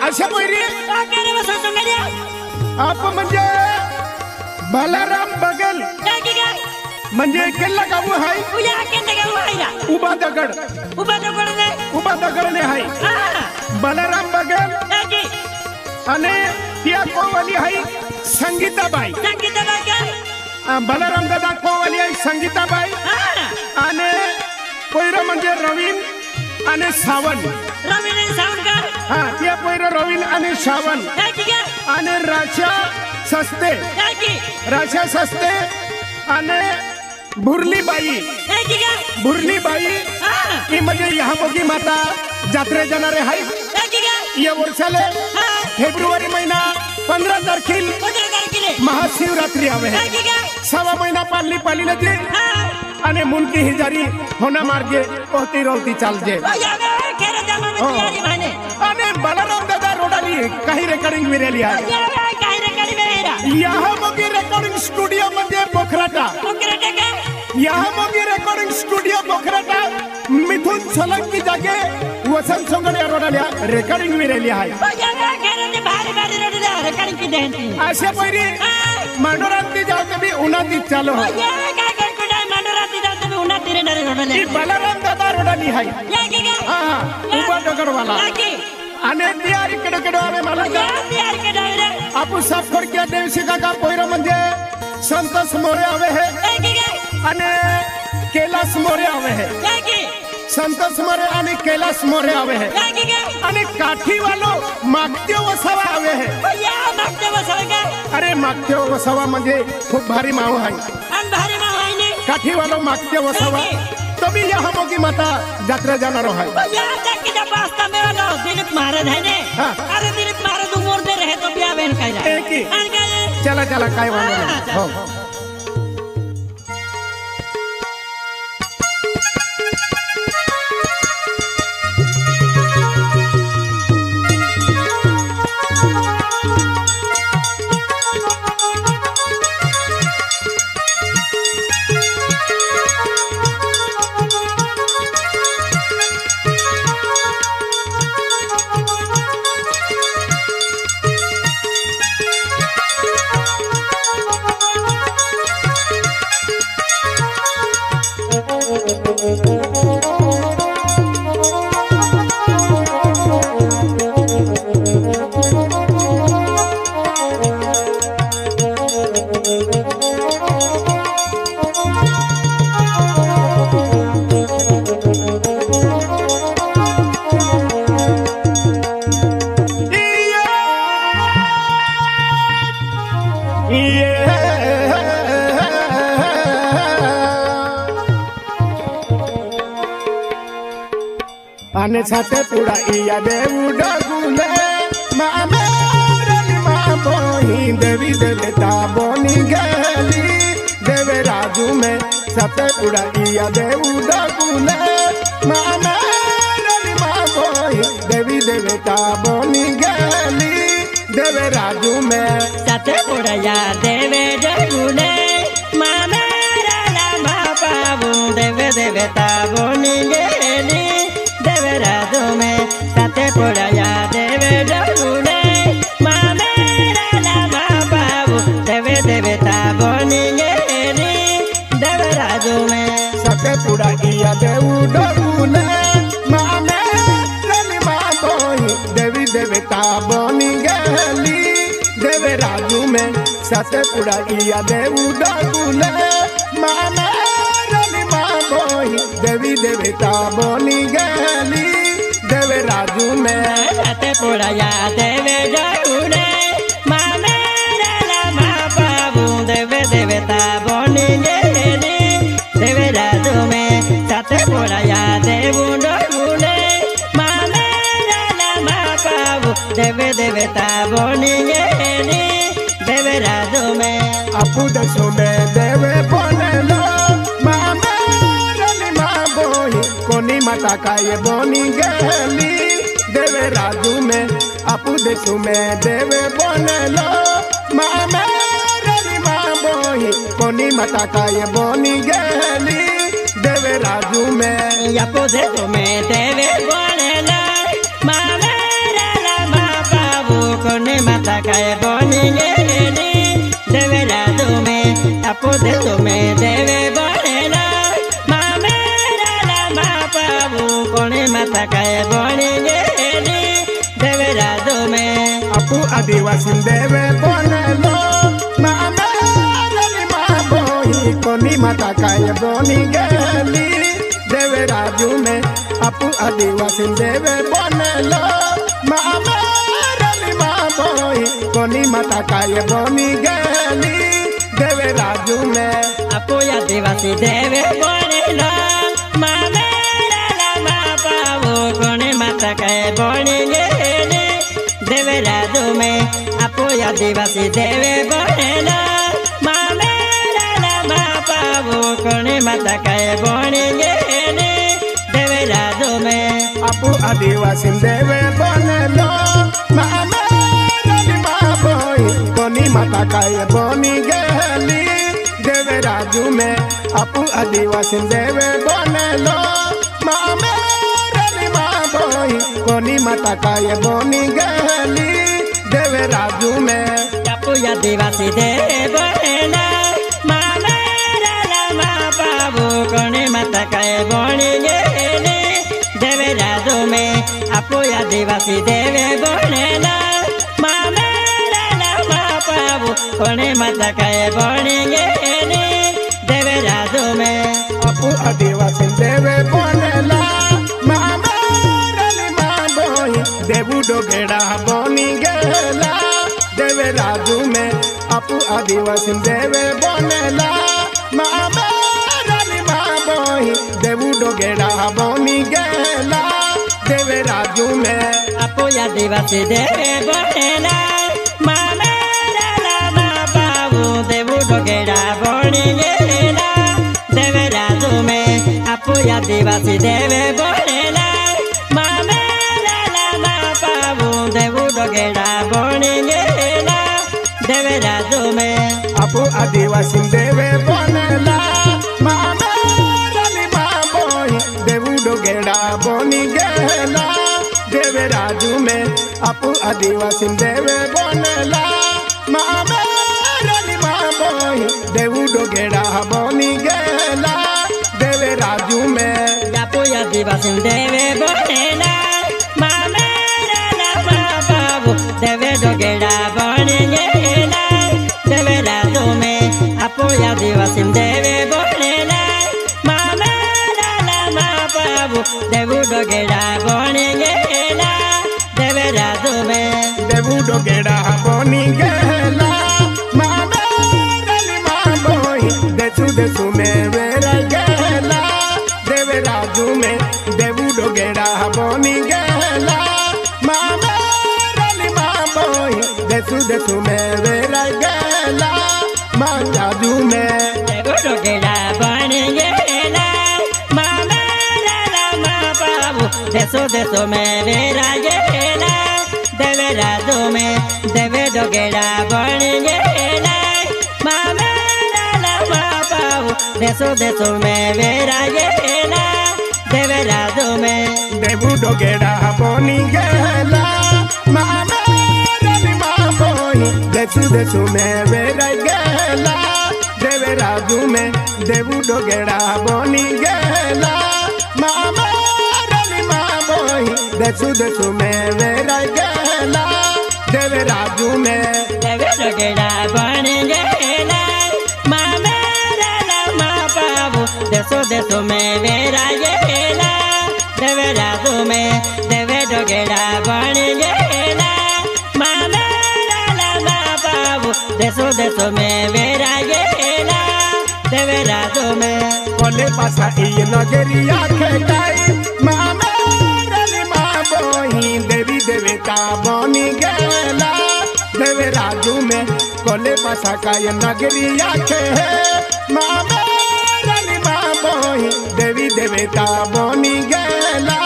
अशा पहिली आप म्हणजे बालाराम बगल म्हणजे केला गाव आहे उभा दगड ने आहे बालाराम बगल आणि त्या कोवाली आहे संगीताबाई बालाराम दादा कोवाली आहे संगीताबाई आणि पहिलं म्हणजे रवीन आणि सावंत हा त्या पहिलं रवीन आणि सावंत आणि राशा सस्ते आणि भुरलीबाई ही म्हणजे ह्या मोठी माता जात्रे जाणारे आहे या वर्षाला फेब्रुवारी महिना 15 तारखेला महाशिवरात्री आवे सवा महिना पाली लगे आणि मुनकी हिजारी होना मार्गे होती रोती चालजे आणि बालाराम दादा रोडाली काही रेकॉर्डिंग मिळाली आहे यहाँ मोगी रेकॉर्डिंग स्टुडिओ म्हणजे बोखराटा यहाँ मोगी रेकॉर्डिंग स्टुडिओ बोखराटा मिथुन सोलंकी जागे वसंत सोंगडे रोडाल्या रेकॉर्डिंग मिळाली आहे अशा पहिली मांडोरांती जाऊ मी उन्हाती चालू बालाराम दादा रोडाली आहे उभा दगडवाला आणि तयारी कडे आवे मला आपण साफ करके देवशी का पहिरा म्हणजे संतोष मोरे आवे है आणि कैलाश मोरे आवे है संतोष मोरे आणि कैलाश मोरे आवे है आणि काठी वालो मागते वसावा आवे है अरे मागते वसावा म्हणजे खूप भारी माव आहे काठी वालो मागते वसावा तभी यहाँ मोगी माता जात्रा जाना रहा है दिलीप महाराज है ने अरे दिलीप महाराज उमर दे रहे तो ब्याह बहन कह चला काय वाला आने छाते पुड़ा इया देव डगुले मामेरली बोही देवी देवता बोनी गली देवे राजू में छाते पुड़ा इया देव डगुले मामेरली बोही देवी देवता बोनी गली देवे राजू में छाते पुड़ा या देवे डगुले मामेरला बाबू देवे देवता बोनी गली राजू में साथे पुड़ाया देवे डगुले मामेरा बाबू देवे देवता बनेंगे देवे राजू में साथे पुड़ाया देव डगुले मामेरा बाबू देवी देवता बनेंगे देवे राजू में साथे पुड़ाया देव डगुले मामेरा बाबू देवी देवता बनेंगे देवे राजू में साथे पुड़ाया देवे डगुले मामेरा बाबू देवे देवता बनेंगे देवे राजू में साथे पुड़ाया देव डगुले मामेरा बाबू देवे देवता बनेंगे देवे राजू में अपू दसो में देवे बने लो कोनी माता का ये बोनी गली देवे राजू में अपू देशु में देवे बने लो माँ मेरी माँ बोही कोनी माता काय बनी गेली देवे राजू में या पोधे तुम्हें देवे बोलेला मामा राला मा बाबू कोनी माता काय बनी गेली देवे राजू में या पोधे तुम्हें देवे बोलेला मामा राला मा बाबू कोनी माता काय बनी गेली देवे राजू में अपू आदिवासी देवे बोलेलो मामा राली मा बोही कोनी माता काय बनी गेली देवे राजू में अपू आदिवासी देवे बोलेलो मामा राली मा बोही कोनी माता काय बनी गेली देवे राजू में अपू आदिवासी देवे बोलेलो मामा राला मा बाबू कोनी माता काय बनी गेली देवे राजू में अपू आदिवासी देवे बोलेलो मामा राला मा बाबू कोनी माता काय बनी गेली देवे राजू में अपू आदिवासी देवे बोलेलो मामा राली मा बोही कोनी माता काय बनी गेली देवे राजू में अपू आदिवासी देवे बोलेलो मामा राली मा बोही कोनी माता काय बनी गेली देवे राजू में अपू आदिवासी देवे बोलेलो मामा राला मा बाबू कोनी माता काय बनी गेली देवे राजू में अपू आदिवासी देवे बोलेलो मामा राला मा बाबू कोनी माता काय बनी गेली देवे राजू में अपू आदिवासी देवे बोलेला मामा राली मा बोही देवू डोगेड़ा बनी गेला देवे राजू में अपू आदिवासी देवे बोलेला मामा राली मा बोही देवू डोगेड़ा बनी गेला देवे राजू में अपू आदिवासी देवे बोलेला मामा राला मा बाबू देवू डोगेड़ा बनी गेला देवे राजू में अपू आदिवासी देवे बोलेला मामा राला मा बाबू देवू डोगेड़ा बनी गेला देवे राजू में अपू आदिवासी देवे बोलेला मामा राली मा बोही देवू डोगेड़ा बनी गेला देवे राजू में अपू आदिवासी देवे बोलेला मामा राली मा बोही देवू डोगेड़ा बनी गेला देवे राजू में अपू आदिवासी देवे बोलेला मामा राला मा बाबू देवे डोगेड़ा बनी गेला देवे राजू में अपू आदिवासी देवे बोलेला मामा राला मा बाबू देवू डोगेड़ा बनी गेला देवे राजू में देवू डोगेड़ा बनी गेला मामा राली मा बोही देसू में वेरा गेला देवे राजू में देवू डोगेड़ा बनी गेला मामा राली मा बोही देसू में वेरा गेला माँ राजू में देवू डोगेड़ा बनी गेला मामा राला मा बाबू देसो में वेरा गेला देवे राजू में देवे डोगेड़ा बनी गेला मामा राला मा बाबू देसो में वेरा गेला देवे राजू में देवू डोगेड़ा बनी गेला मामा राली मा बोही देसू में वेरा गेला देवे राजू में देवू डोगेड़ा बनी गेला मामा राली मा बोही देसू में वेरा गेला देवे राजू में देवे डोगेड़ा बनी गेला मामा राला मा बाबू देसो में वेरा गेला देवे राजू में देवे डोगेड़ा बनी गेला मामा राला मा बाबू देसो में वेरा गेला देवे राजू में कोले पासा ई नगरिया खेलाई मामा राली मा बोही देवी देवता बनी गेला देवे राजू में कोले पासा का ये नगरिया खे मामा राली मा बोही देवी देवता बनी गेला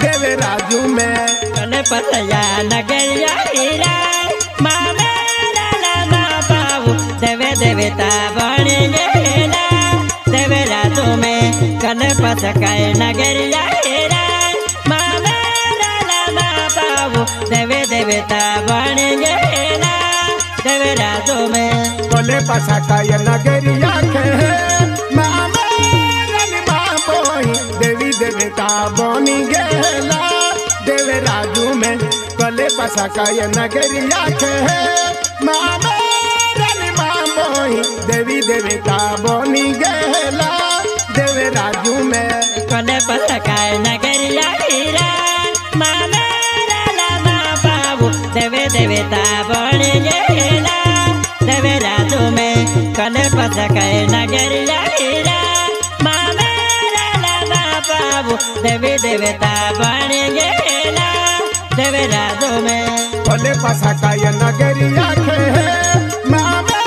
देवे राजू में कोले पसया नगरिया हीरा मामा राला मा बाबू देवे देवता बनी कले पसकाए नगरिया हेरा मामा रामा बाबू देवे देवता बन गेला देवे राजो में कले पसकाए नगरिया के मामा रामा बोई देवी देवता बन गेला देवे राजू में कले पसकाए नगरिया के मामा रामा बोई देवी देवता बन गेला देवे राजू में कले पसकाए नगरिया हीरा मामा रामा बाबू देवे देवता बन गेला देवे राजू में कले पसकाए नगरिया हीरा मामा रामा बाबू देवी देवता बन गेला देवे राजू में कले पसकाए नगरिया के मामा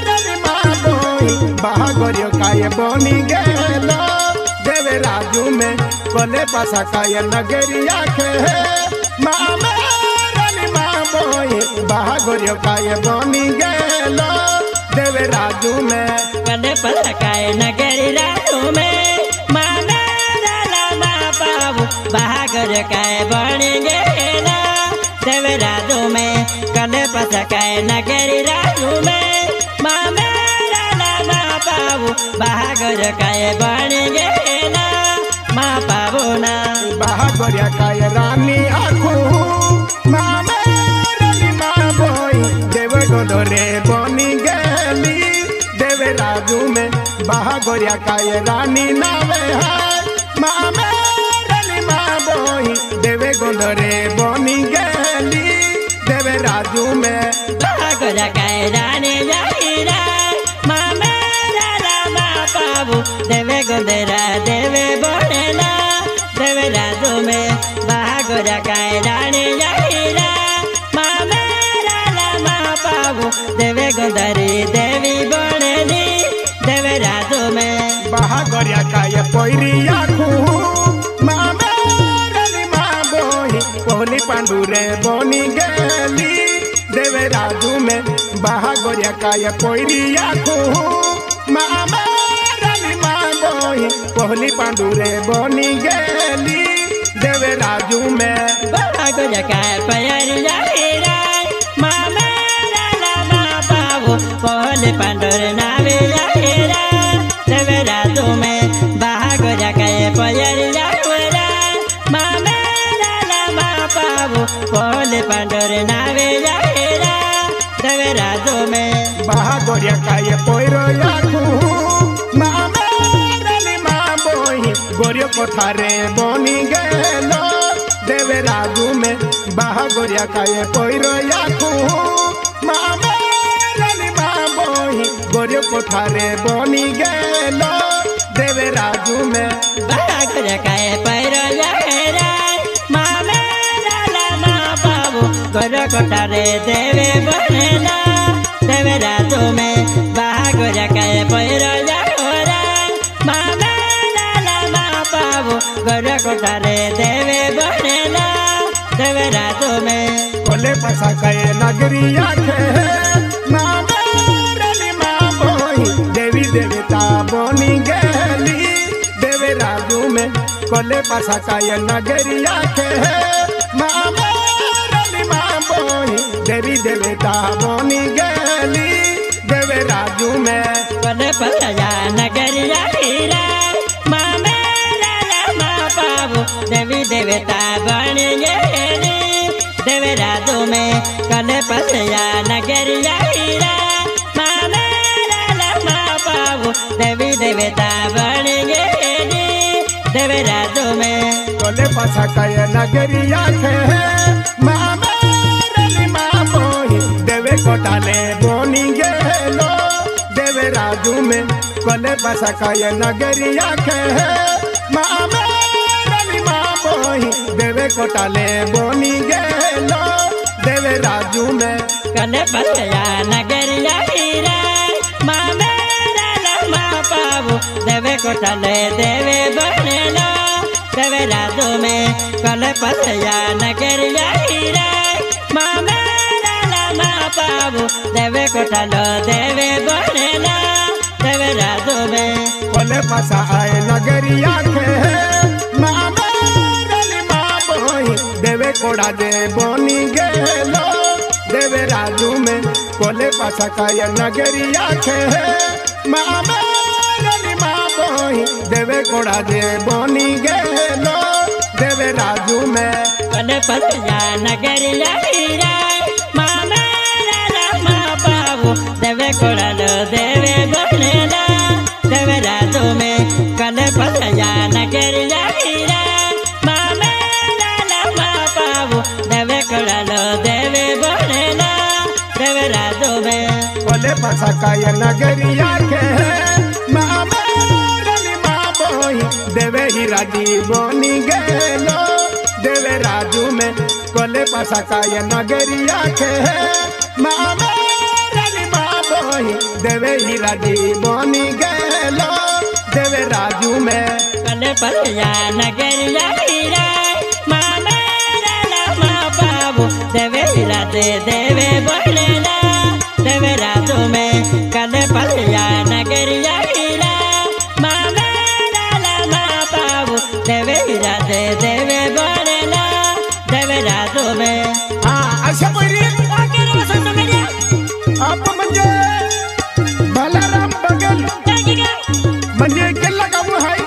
रामा बोई बागरियो काय बनी गेला देवे राजू में कले पसकाए नगरिया के मामा रामा बोई बागरियो काय बनी गेला देवे राजू में कले पसकाए नगरी राजू में मामा रामा बाबू बागर काय बन गेला देवे राजू में कले पसकाए नगरी राजू में मामा रामा बाबू बागर काय बन गेला माँ बाबू ना बागरिया काय रानी आखू मामा रामा बोई देवे गोदरे बनी गेली देवे राजू में बागरिया काय रानी नावे है मामा रामा बोई देवे गोदरे बनी गेली देवे राजू में बागर काय रानी जाहिरा मामा रामा बाबू देवे गोदरा देवे बोलेला देवे राजू में बागर काय रानी जाहिरा मामा रामा बाबू देवे गोदरी देवी बोलेली देवे राजू में बागरिया काय पोइरिया खू मामा रामा बोई कोहली पांडुरे बनी गेली देवे राजू में बागरिया काय पोइरिया खू मामा रामा बोई कोहली पांडुरे बनी गेली देवे राजू में बागर काय पयरी जाहिरा मामा रामा बाबू कोहली पांडुर नावे जाहिरा देवे राजू में बागर काय पयरी जाहिरा मामा रामा बाबू कोहली पांडुर नावे जाहिरा देवे राजू में बागरिया काय पोइरिया खू मामा रामा बोई गोरियो कोठारे बनी गेलो देवे राजू में बागरिया काय पोइरिया खू मामा रामा बोई गोरियो कोठारे बनी गेलो देवे राजू में बागर काय पैरो जाहिरा मामा रामा बाबू गोर कोठारे देवे बनेला देवे राजू में बागर काय पैरो जाहिरा मामा रामा बाबू गोर कोठारे देवे बनेला देवे राजू में कोले पसकाए नगरिया के मामा रामा बोई देवी देवता बनी गेली देवे राजू में कोले पसकाए नगरिया के मामा रामा बोई देवी देवता बनी गेली देवे राजू में कले पसया नगरिया हीरा मामा रामा बाबू देवी देवता बन गेली देवे राजू में कले पसया नगरिया हीरा मामा रामा बाबू देवी देवता बन गेली देवे राजू में कोले पसकाए नगरिया के मामा रामा बोई देवे कोटाले बनी गेलो देवे राजू में कोले पसकाए नगरिया के मामा रामा बोई देवे कोटाले बनी गेलो देवे राजू में कले पसया नगरिया हीरा मामा रामा बाबू देवे कोटले देवे बनेला देवे राजू में कले पसया नगरिया हीरा मामा रामा बाबू देवे कोटलो देवे बनेला देवे राजू में कोले पासा आए नगरिया के मामेरली माबोही देवे कोड़ा दे बोनी गेलो देवे राजू में कोले पासा काया नगरिया के मामेरली माबोही देवे कोड़ा दे बोनी गेलो देवे राजू में कोले पासा नगरिया हीरा मामेरला बाबू देवे कोड़ा लो देवे बोलेला देवे राजू में कोले पासा नगरिया हीरा मामेरला बाबू देवे कोड़ा लो देवे बोलेला देवे राजू में कोले पासा काया नगरिया के मामेरली माबोही देवे ही राजी बोनी गेलो देवे राजू में कोले पासा काया नगरिया के मामेरली माबोही देवे ही राजी बोनी गेलो देवे राजू में कोले पासा नगरिया हीरा मामेरला बाबू देवे हीरा दे देवे बोलेला देवे राजू में कोले पासा नगरिया हीरा मामेरला बाबू देवे हीरा दे देवे बोलेला देवे राजू में हाँ अशा पहिली आप म्हणजे बालाराम बगल म्हणजे केला काबू हाय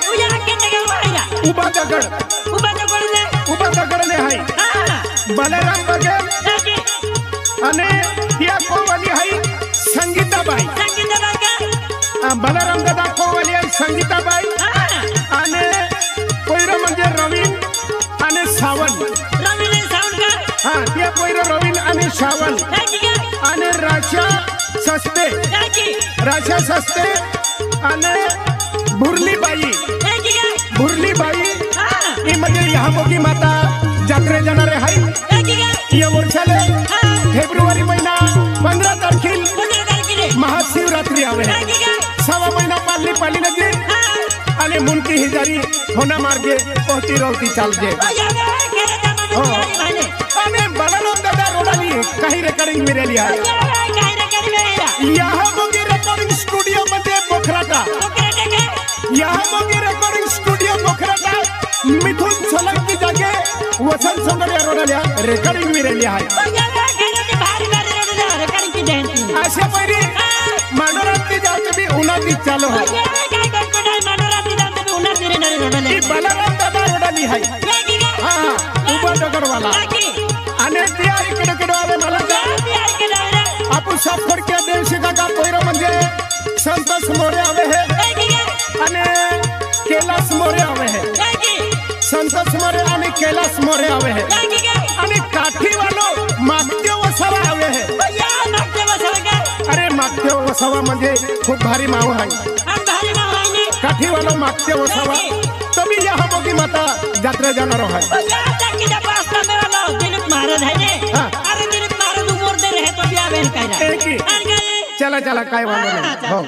उभा दगड ने हाय बालाराम बगल आणि त्या कोवाली हाय संगीताबाई बालाराम दादा कोवाली हाय संगीताबाई आणि पहिलं म्हणजे रवीन आणि सावंत हा त्या पहिलं रवीन आणि सावंत आणि राशा सस्ते आणि भुरलीबाई ही म्हणजे ह्या मोठी माता जात्रे जाणारे हाय या वर्षाले फेब्रुवारी महिना 15 तारखेला महाशिवरात्री आवे सवा महिना पाली नदी आणि मुनकी हिजारी होना मार्गे पोहती रोटी चालते आणि बालाराम दादा रोडानी काही रेकॉर्डिंग मिळाली आहे यहाँ मोगी रेकॉर्डिंग स्टुडिओ मध्ये बोखराटा मिथुन सोलंकी जागे वसंत सोंगडे रोडाल्या रेकॉर्डिंग मिळाली आहे अशा पहिली मनोरंजन जाऊन मी उन्हाती चालू आहे बालाराम दादा रोडाली आहे हा उभा दगडवाला आणि त्या इकडे आले मला आपण सब फडक्या देवशी काका पहिलं म्हणजे संतोष मोरे आवे है आणि कैलाश मोरे आवे है संतोष मोरे आणि कैलाश मोरे आवे है आणि काठी वालो मागते वसावा आवे है अरे मागते वसावा म्हणजे खूप भारी माव आहे काठी वालो मागते वसावा तुम्ही या मोगी माता जात्रा जाणार आहे चला काय वाला नाही